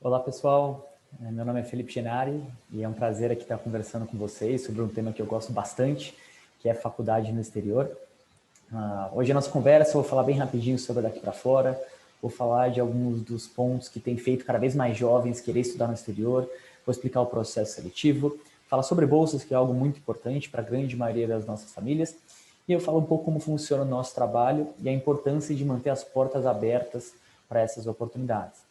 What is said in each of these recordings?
Olá, pessoal. Meu nome é Felipe Genari e é um prazer aqui estar conversando com vocês sobre um tema que eu gosto bastante, que é faculdade no exterior. Hoje a nossa conversa, eu vou falar bem rapidinho sobre daqui para fora, vou falar de alguns dos pontos que tem feito cada vez mais jovens querer estudar no exterior, vou explicar o processo seletivo, falar sobre bolsas, que é algo muito importante para a grande maioria das nossas famílias, e eu falo um pouco como funciona o nosso trabalho e a importância de manter as portas abertas para essas oportunidades.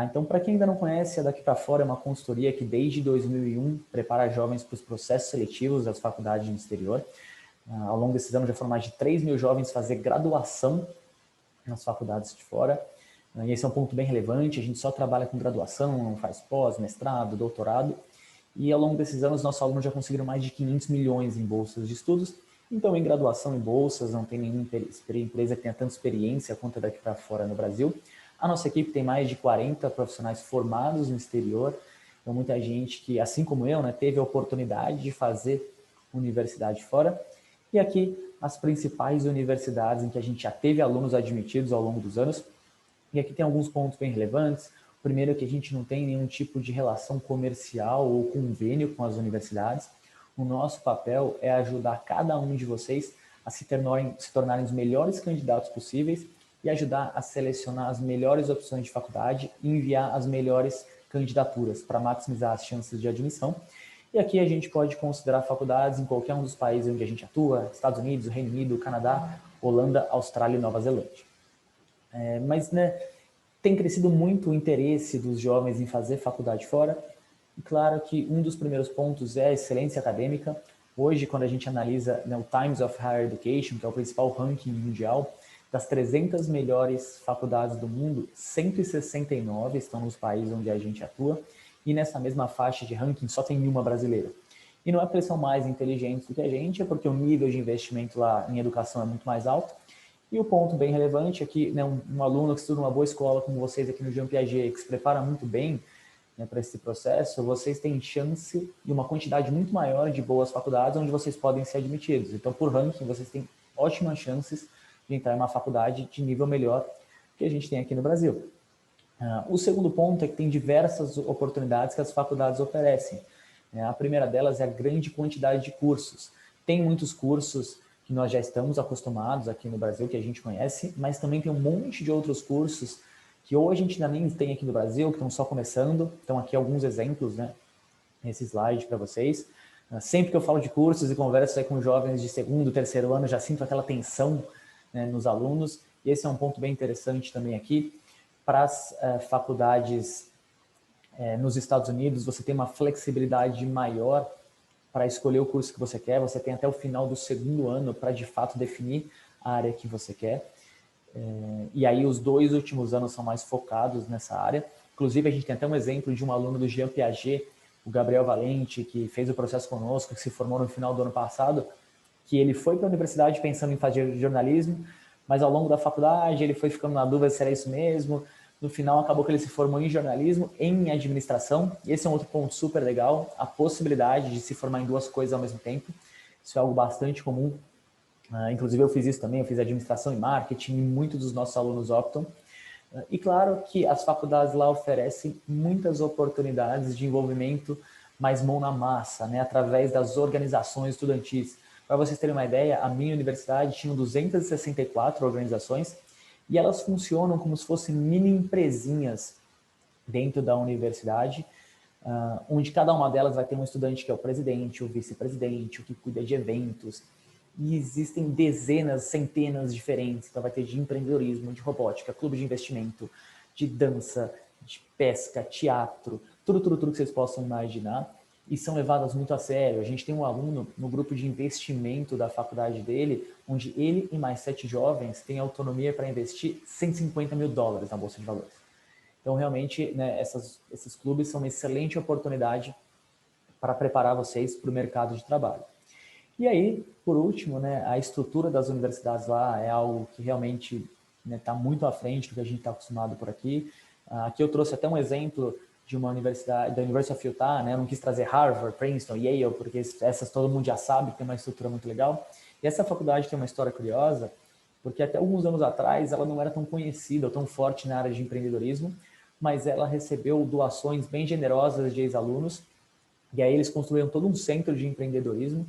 Então, para quem ainda não conhece, a Daqui para Fora é uma consultoria que desde 2001 prepara jovens para os processos seletivos das faculdades no exterior. Ao longo desses anos já foram mais de 3 mil jovens fazer graduação nas faculdades de fora. E esse é um ponto bem relevante, a gente só trabalha com graduação, não faz pós, mestrado, doutorado. E ao longo desses anos, nossos alunos já conseguiram mais de 500 milhões em bolsas de estudos. Então, em graduação e bolsas, não tem nenhuma empresa que tenha tanta experiência quanto a Daqui para Fora no Brasil. A nossa equipe tem mais de 40 profissionais formados no exterior. Então, muita gente que, assim como eu, teve a oportunidade de fazer universidade fora. E aqui, as principais universidades em que a gente já teve alunos admitidos ao longo dos anos. E aqui tem alguns pontos bem relevantes. O primeiro é que a gente não tem nenhum tipo de relação comercial ou convênio com as universidades. O nosso papel é ajudar cada um de vocês a se tornarem os melhores candidatos possíveis e ajudar a selecionar as melhores opções de faculdade e enviar as melhores candidaturas para maximizar as chances de admissão. E aqui a gente pode considerar faculdades em qualquer um dos países onde a gente atua, Estados Unidos, Reino Unido, Canadá, Holanda, Austrália e Nova Zelândia. Mas tem crescido muito o interesse dos jovens em fazer faculdade fora. E claro que um dos primeiros pontos é a excelência acadêmica. Hoje, quando a gente analisa o Times of Higher Education, que é o principal ranking mundial, das 300 melhores faculdades do mundo, 169 estão nos países onde a gente atua, e nessa mesma faixa de ranking só tem uma brasileira. E não é porque eles são mais inteligentes do que a gente, é porque o nível de investimento lá em educação é muito mais alto. E o ponto bem relevante é que um aluno que estuda uma boa escola como vocês aqui no Jean Piaget, que se prepara muito bem para esse processo, vocês têm chance e uma quantidade muito maior de boas faculdades onde vocês podem ser admitidos. Então, por ranking, vocês têm ótimas chances de entrar em uma faculdade de nível melhor que a gente tem aqui no Brasil. O segundo ponto é que tem diversas oportunidades que as faculdades oferecem. A primeira delas é a grande quantidade de cursos. Tem muitos cursos que nós já estamos acostumados aqui no Brasil, que a gente conhece, mas também tem um monte de outros cursos que ou a gente ainda nem tem aqui no Brasil, que estão só começando. Então, aqui alguns exemplos, nesse slide para vocês. Sempre que eu falo de cursos e converso com jovens de segundo, terceiro ano, já sinto aquela tensão nos alunos. E esse é um ponto bem interessante também aqui. Para as faculdades nos Estados Unidos, você tem uma flexibilidade maior para escolher o curso que você quer. Você tem até o final do segundo ano para, de fato, definir a área que você quer. E aí os 2 últimos anos são mais focados nessa área. Inclusive, a gente tem até um exemplo de um aluno do Jean Piaget, o Gabriel Valente, que fez o processo conosco, que se formou no final do ano passado, que ele foi para a universidade pensando em fazer jornalismo, mas ao longo da faculdade ele foi ficando na dúvida se era isso mesmo. No final, acabou que ele se formou em jornalismo, em administração. E esse é um outro ponto super legal, a possibilidade de se formar em 2 coisas ao mesmo tempo. Isso é algo bastante comum. Inclusive, eu fiz isso também, eu fiz administração e marketing, e muitos dos nossos alunos optam. E claro que as faculdades lá oferecem muitas oportunidades de envolvimento mais mão na massa, através das organizações estudantis. Para vocês terem uma ideia, a minha universidade tinha 264 organizações e elas funcionam como se fossem mini empresinhas dentro da universidade, onde cada uma delas vai ter um estudante que é o presidente, o vice-presidente, o que cuida de eventos, e existem dezenas, centenas diferentes. Então vai ter de empreendedorismo, de robótica, clube de investimento, de dança, de pesca, teatro, tudo que vocês possam imaginar, e são levadas muito a sério. A gente tem um aluno no grupo de investimento da faculdade dele, onde ele e mais 7 jovens têm autonomia para investir $150 mil na Bolsa de Valores. Então, realmente, esses clubes são uma excelente oportunidade para preparar vocês para o mercado de trabalho. E aí, por último, a estrutura das universidades lá é algo que realmente está muito à frente do que a gente está acostumado por aqui. Aqui eu trouxe até um exemplo de uma universidade, da University of Utah, eu não quis trazer Harvard, Princeton, Yale, porque essas todo mundo já sabe que tem uma estrutura muito legal. E essa faculdade tem uma história curiosa, porque até alguns anos atrás ela não era tão conhecida ou tão forte na área de empreendedorismo, mas ela recebeu doações bem generosas de ex-alunos, e aí eles construíram todo um centro de empreendedorismo,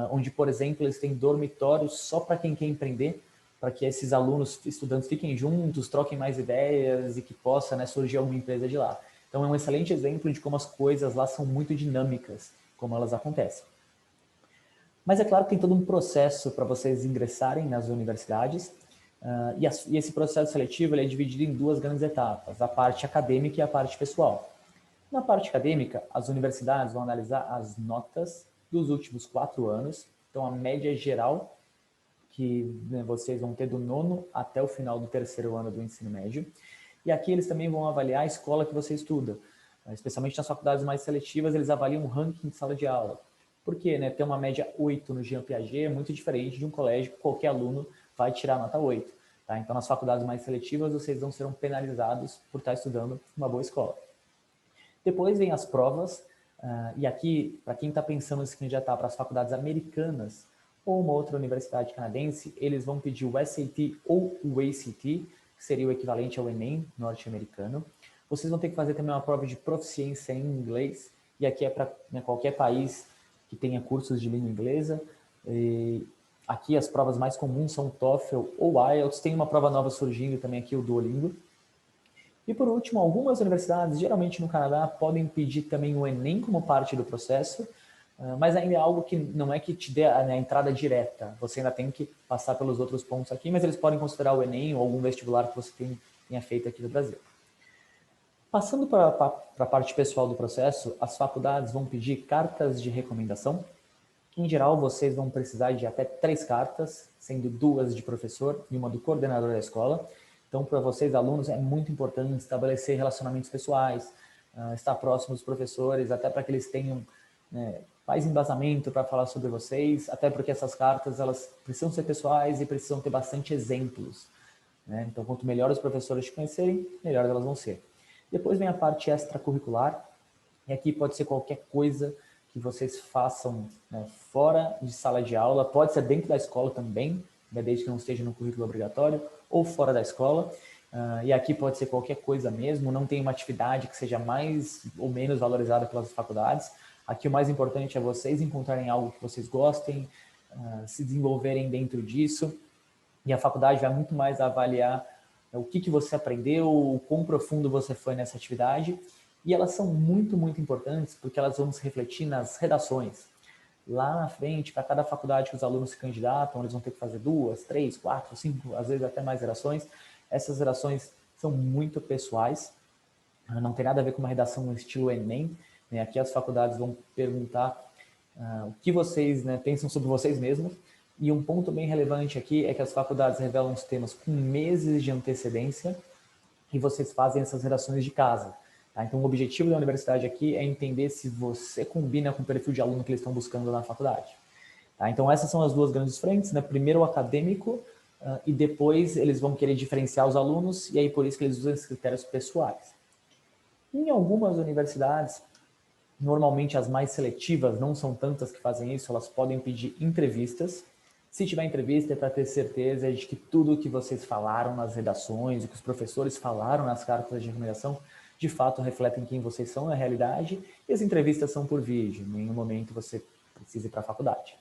onde, por exemplo, eles têm dormitórios só para quem quer empreender, para que esses alunos, estudantes fiquem juntos, troquem mais ideias e que possa, né, surgir alguma empresa de lá. Então é um excelente exemplo de como as coisas lá são muito dinâmicas, como elas acontecem. Mas é claro que tem todo um processo para vocês ingressarem nas universidades, e esse processo seletivo ele é dividido em duas grandes etapas, a parte acadêmica e a parte pessoal. Na parte acadêmica, as universidades vão analisar as notas dos últimos 4 anos, então a média geral que, né, vocês vão ter do nono até o final do terceiro ano do ensino médio. E aqui eles também vão avaliar a escola que você estuda, especialmente nas faculdades mais seletivas, eles avaliam o ranking de sala de aula. Por quê? Né? Ter uma média 8 no Jean Piaget é muito diferente de um colégio que qualquer aluno vai tirar nota 8. Tá? Então, nas faculdades mais seletivas, vocês não serão penalizados por estar estudando uma boa escola. Depois vem as provas, e aqui, para quem está pensando em se candidatar para as faculdades americanas ou uma outra universidade canadense, eles vão pedir o SAT ou o ACT, que seria o equivalente ao Enem norte-americano. Vocês vão ter que fazer também uma prova de proficiência em inglês, e aqui é para, né, qualquer país que tenha cursos de língua inglesa. E aqui as provas mais comuns são o TOEFL ou IELTS, tem uma prova nova surgindo também aqui, o Duolingo. E por último, algumas universidades, geralmente no Canadá, podem pedir também o Enem como parte do processo, mas ainda é algo que não é que te dê a entrada direta. Você ainda tem que passar pelos outros pontos aqui, mas eles podem considerar o Enem ou algum vestibular que você tenha feito aqui no Brasil. Passando para a parte pessoal do processo, as faculdades vão pedir cartas de recomendação. Em geral, vocês vão precisar de até 3 cartas, sendo 2 de professor e uma do coordenador da escola. Então, para vocês, alunos, é muito importante estabelecer relacionamentos pessoais, estar próximo dos professores, até para que eles tenham, né, mais embasamento para falar sobre vocês, até porque essas cartas elas precisam ser pessoais e precisam ter bastante exemplos. Né? Então, quanto melhor os professores te conhecerem, melhor elas vão ser. Depois vem a parte extracurricular, e aqui pode ser qualquer coisa que vocês façam, né, fora de sala de aula, pode ser dentro da escola também, né, desde que não esteja no currículo obrigatório, ou fora da escola, e aqui pode ser qualquer coisa mesmo, não tem uma atividade que seja mais ou menos valorizada pelas faculdades. Aqui o mais importante é vocês encontrarem algo que vocês gostem, se desenvolverem dentro disso, e a faculdade vai muito mais avaliar o que você aprendeu, o quão profundo você foi nessa atividade, e elas são muito, muito importantes porque elas vão se refletir nas redações. Lá na frente, para cada faculdade que os alunos se candidatam, eles vão ter que fazer 2, 3, 4, 5, às vezes até mais redações. Essas redações são muito pessoais, não tem nada a ver com uma redação no estilo Enem. Né? Aqui as faculdades vão perguntar o que vocês, né, pensam sobre vocês mesmos. E um ponto bem relevante aqui é que as faculdades revelam os temas com meses de antecedência e vocês fazem essas redações de casa. Tá? Então, o objetivo da universidade aqui é entender se você combina com o perfil de aluno que eles estão buscando na faculdade. Tá? Então, essas são as duas grandes frentes, né? Primeiro o acadêmico, e depois eles vão querer diferenciar os alunos, e aí por isso que eles usam esses critérios pessoais. Em algumas universidades, normalmente as mais seletivas, não são tantas que fazem isso, elas podem pedir entrevistas. Se tiver entrevista, é para ter certeza de que tudo que vocês falaram nas redações, o que os professores falaram nas cartas de recomendação, de fato refletem quem vocês são na realidade, e as entrevistas são por vídeo, em nenhum momento você precisa ir para a faculdade.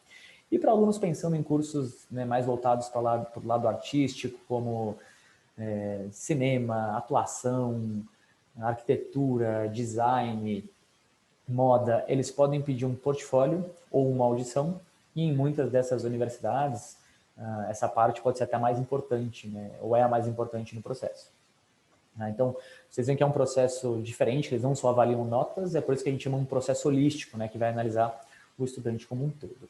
E para alunos pensando em cursos, né, mais voltados para o lado artístico, como cinema, atuação, arquitetura, design, moda, eles podem pedir um portfólio ou uma audição, e em muitas dessas universidades, essa parte pode ser até mais importante, né, ou é a mais importante no processo. Então, vocês veem que é um processo diferente, eles não só avaliam notas, é por isso que a gente chama um processo holístico, né, que vai analisar o estudante como um todo.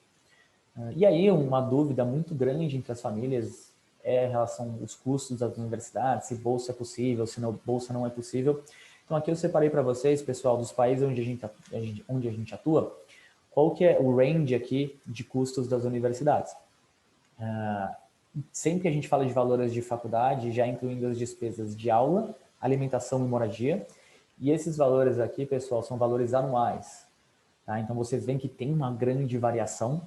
E aí, uma dúvida muito grande entre as famílias é em relação aos custos das universidades, se bolsa é possível, se não, bolsa não é possível. Então, aqui eu separei para vocês, pessoal, dos países onde a gente atua, qual que é o range aqui de custos das universidades. Sempre que a gente fala de valores de faculdade, já incluindo as despesas de aula, alimentação e moradia, e esses valores aqui, pessoal, são valores anuais. Tá? Então, vocês veem que tem uma grande variação.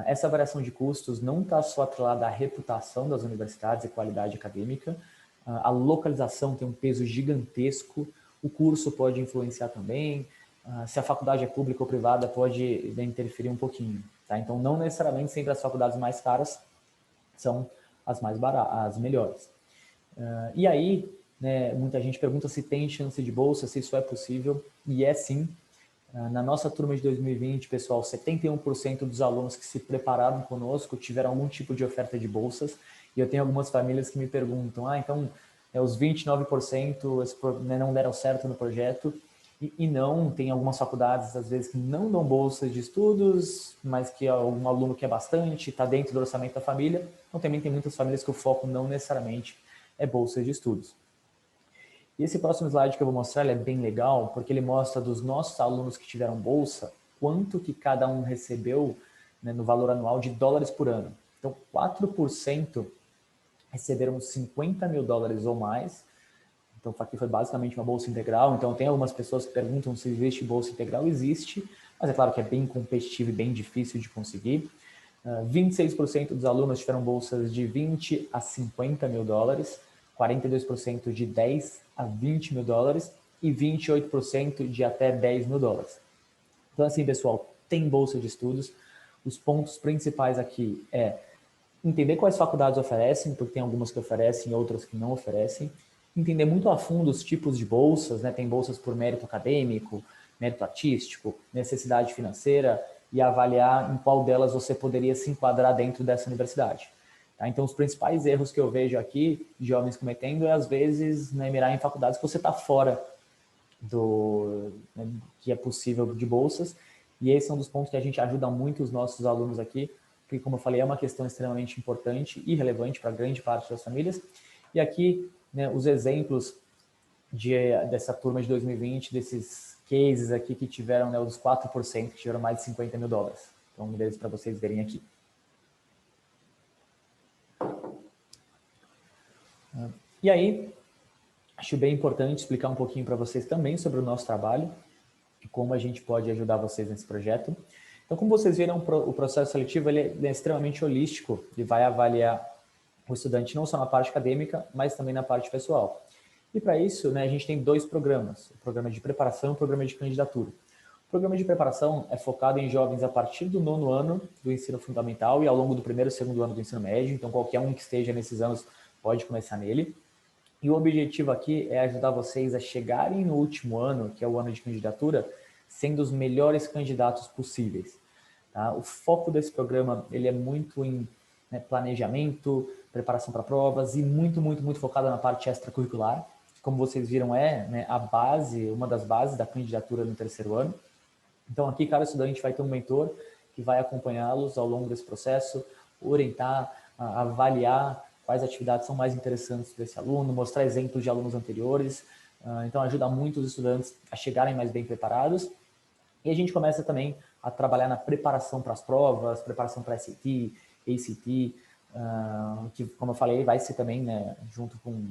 Essa variação de custos não está só atrelada à reputação das universidades e qualidade acadêmica, a localização tem um peso gigantesco, o curso pode influenciar também, se a faculdade é pública ou privada pode interferir um pouquinho. Tá? Então, não necessariamente sempre as faculdades mais caras são as mais baratas, as melhores. E aí, né, muita gente pergunta se tem chance de bolsa, se isso é possível, e é sim. Na nossa turma de 2020, pessoal, 71% dos alunos que se prepararam conosco tiveram algum tipo de oferta de bolsas, e eu tenho algumas famílias que me perguntam, então, os 29% não deram certo no projeto, e não, tem algumas faculdades, às vezes, que não dão bolsas de estudos, mas que um aluno quer bastante, está dentro do orçamento da família, então também tem muitas famílias que o foco não necessariamente é bolsa de estudos. E esse próximo slide que eu vou mostrar ele é bem legal, porque ele mostra dos nossos alunos que tiveram bolsa, quanto que cada um recebeu, né, no valor anual de dólares por ano. Então, 4% receberam 50 mil dólares ou mais. Então, aqui foi basicamente uma bolsa integral. Então, tem algumas pessoas que perguntam se existe bolsa integral. Existe, mas é claro que é bem competitivo e bem difícil de conseguir. 26% dos alunos tiveram bolsas de 20 a 50 mil dólares, 42% de 10 a 20 mil dólares e 28% de até 10 mil dólares. Então, assim, pessoal, tem bolsa de estudos. Os pontos principais aqui é entender quais faculdades oferecem, porque tem algumas que oferecem e outras que não oferecem. Entender muito a fundo os tipos de bolsas, né? Tem bolsas por mérito acadêmico, mérito artístico, necessidade financeira, e avaliar em qual delas você poderia se enquadrar dentro dessa universidade. Tá? Então, os principais erros que eu vejo aqui, de jovens cometendo, é, às vezes, né, mirar em faculdades que você está fora do né, que é possível de bolsas, e esse é um dos pontos que a gente ajuda muito os nossos alunos aqui, porque, como eu falei, é uma questão extremamente importante e relevante para grande parte das famílias. E aqui, né, os exemplos dessa turma de 2020, desses cases aqui que tiveram, né, os 4% que tiveram mais de 50 mil dólares. Então, um deles para vocês verem aqui. E aí, acho bem importante explicar um pouquinho para vocês também sobre o nosso trabalho e como a gente pode ajudar vocês nesse projeto. Então, como vocês viram, o processo seletivo ele é extremamente holístico e vai avaliar o estudante não só na parte acadêmica, mas também na parte pessoal. E para isso, né, a gente tem dois programas, o programa de preparação e o programa de candidatura. O programa de preparação é focado em jovens a partir do 9º ano do ensino fundamental e ao longo do 1º e 2º ano do ensino médio, então qualquer um que esteja nesses anos pode começar nele. E o objetivo aqui é ajudar vocês a chegarem no último ano, que é o ano de candidatura, sendo os melhores candidatos possíveis. Tá? O foco desse programa ele é muito em planejamento, preparação para provas e muito focado na parte extracurricular. Como vocês viram, a base, uma das bases da candidatura no 3º ano. Então, aqui, cada estudante vai ter um mentor que vai acompanhá-los ao longo desse processo, orientar, avaliar quais atividades são mais interessantes para esse aluno, mostrar exemplos de alunos anteriores. Então, ajuda muito os estudantes a chegarem mais bem preparados. E a gente começa também a trabalhar na preparação para as provas, preparação para SAT, ACT, que, como eu falei, vai ser também, né, junto com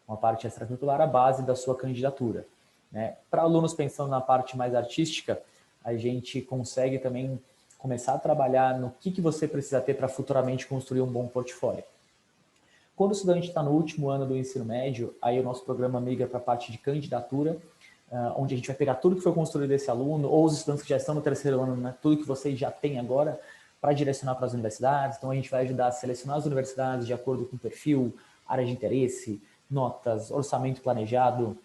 a parte extracurricular, a base da sua candidatura. Né? Para alunos pensando na parte mais artística, a gente consegue também começar a trabalhar no que você precisa ter para futuramente construir um bom portfólio. Quando o estudante está no último ano do ensino médio, aí o nosso programa migra para a parte de candidatura, onde a gente vai pegar tudo que foi construído desse aluno, ou os estudantes que já estão no 3º ano, né, tudo que vocês já têm agora, para direcionar para as universidades. Então, a gente vai ajudar a selecionar as universidades de acordo com o perfil, área de interesse, notas, orçamento planejado,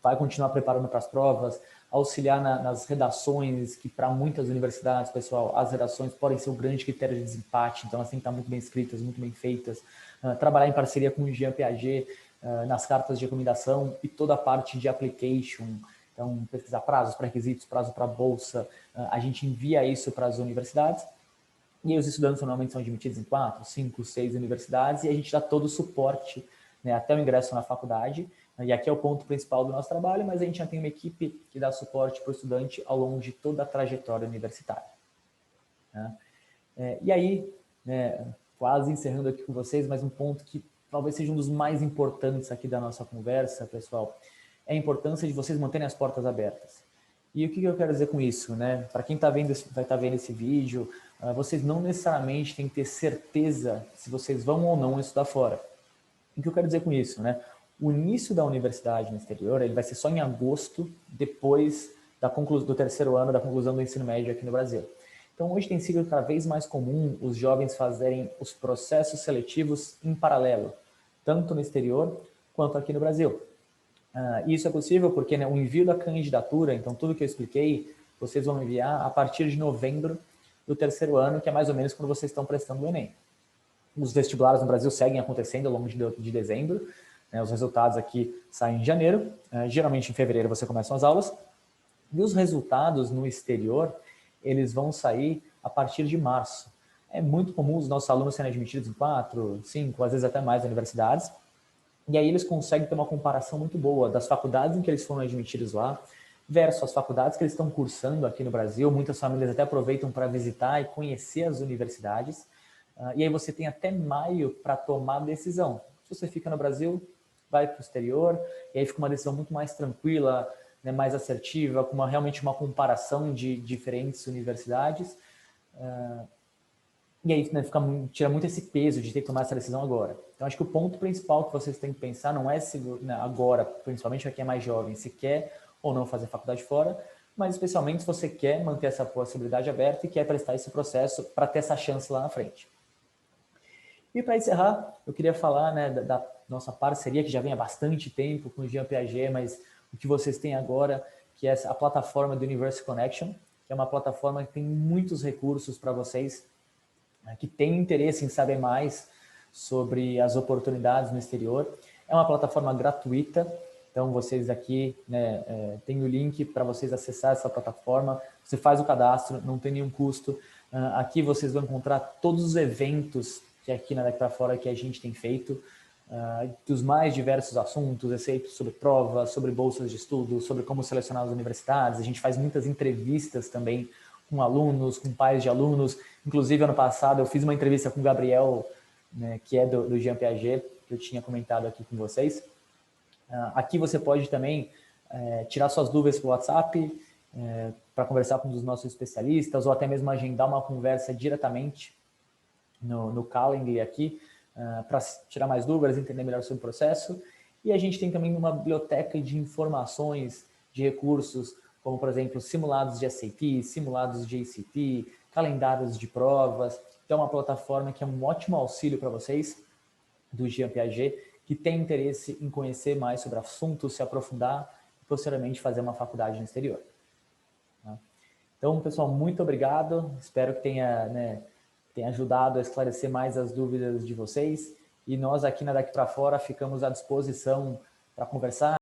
vai continuar preparando para as provas, auxiliar nas redações, que para muitas universidades, pessoal, as redações podem ser um grande critério de desempate, então elas têm que estar muito bem escritas, muito bem feitas, trabalhar em parceria com o Jean Piaget, nas cartas de recomendação e toda a parte de application, então pesquisar prazos, pré-requisitos, prazo para bolsa, a gente envia isso para as universidades, e os estudantes normalmente são admitidos em 4, 5, 6 universidades, e a gente dá todo o suporte, né, até o ingresso na faculdade. E aqui é o ponto principal do nosso trabalho, mas a gente já tem uma equipe que dá suporte para o estudante ao longo de toda a trajetória universitária. Né? E aí, né, quase encerrando aqui com vocês, mas um ponto que talvez seja um dos mais importantes aqui da nossa conversa, pessoal, é a importância de vocês manterem as portas abertas. E o que eu quero dizer com isso? Né? Para quem vai estar vendo esse vídeo, vocês não necessariamente têm que ter certeza se vocês vão ou não estudar fora. O que eu quero dizer com isso, né? O início da universidade no exterior, ele vai ser só em agosto, depois do terceiro ano da conclusão do ensino médio aqui no Brasil. Então, hoje tem sido cada vez mais comum os jovens fazerem os processos seletivos em paralelo, tanto no exterior quanto aqui no Brasil. Isso é possível porque, né, o envio da candidatura, então tudo que eu expliquei, vocês vão enviar a partir de novembro do terceiro ano, que é mais ou menos quando vocês estão prestando o Enem. Os vestibulares no Brasil seguem acontecendo ao longo de dezembro, né, os resultados aqui saem em janeiro, geralmente em fevereiro você começa as aulas, e os resultados no exterior, eles vão sair a partir de março. É muito comum os nossos alunos serem admitidos em 4, 5, às vezes até mais universidades, e aí eles conseguem ter uma comparação muito boa das faculdades em que eles foram admitidos lá versus as faculdades que eles estão cursando aqui no Brasil. Muitas famílias até aproveitam para visitar e conhecer as universidades. E aí você tem até maio para tomar a decisão. Se você fica no Brasil, vai para o exterior, e aí fica uma decisão muito mais tranquila, né, mais assertiva, com realmente uma comparação de diferentes universidades. E aí, né, tira muito esse peso de ter que tomar essa decisão agora. Então, acho que o ponto principal que vocês têm que pensar não é se, né, agora, principalmente para quem é mais jovem, se quer ou não fazer faculdade fora, mas especialmente se você quer manter essa possibilidade aberta e quer prestar esse processo para ter essa chance lá na frente. E para encerrar, eu queria falar, né, da nossa parceria, que já vem há bastante tempo com o Jean Piaget, mas o que vocês têm agora, que é a plataforma do Universe Connection, que é uma plataforma que tem muitos recursos para vocês que têm interesse em saber mais sobre as oportunidades no exterior. É uma plataforma gratuita, então vocês aqui, né, tem o link para vocês acessar essa plataforma, você faz o cadastro, não tem nenhum custo. Aqui vocês vão encontrar todos os eventos que aqui na Daqui para Fora que a gente tem feito, dos mais diversos assuntos, receitas sobre provas, sobre bolsas de estudo, sobre como selecionar as universidades. A gente faz muitas entrevistas também com alunos, com pais de alunos. Inclusive, ano passado, eu fiz uma entrevista com o Gabriel, né, que é do Jean Piaget, que eu tinha comentado aqui com vocês. Aqui você pode também tirar suas dúvidas pelo WhatsApp, para conversar com um dos nossos especialistas, ou até mesmo agendar uma conversa diretamente no Calendly aqui, para tirar mais dúvidas, entender melhor sobre o processo. E a gente tem também uma biblioteca de informações, de recursos, como, por exemplo, simulados de SAT, simulados de ACT, calendários de provas. Então, é uma plataforma que é um ótimo auxílio para vocês, do Jean Piaget, que tem interesse em conhecer mais sobre assuntos, se aprofundar e, posteriormente, fazer uma faculdade no exterior. Então, pessoal, muito obrigado. Espero que tenha ajudado a esclarecer mais as dúvidas de vocês. E nós aqui na Daqui para Fora ficamos à disposição para conversar.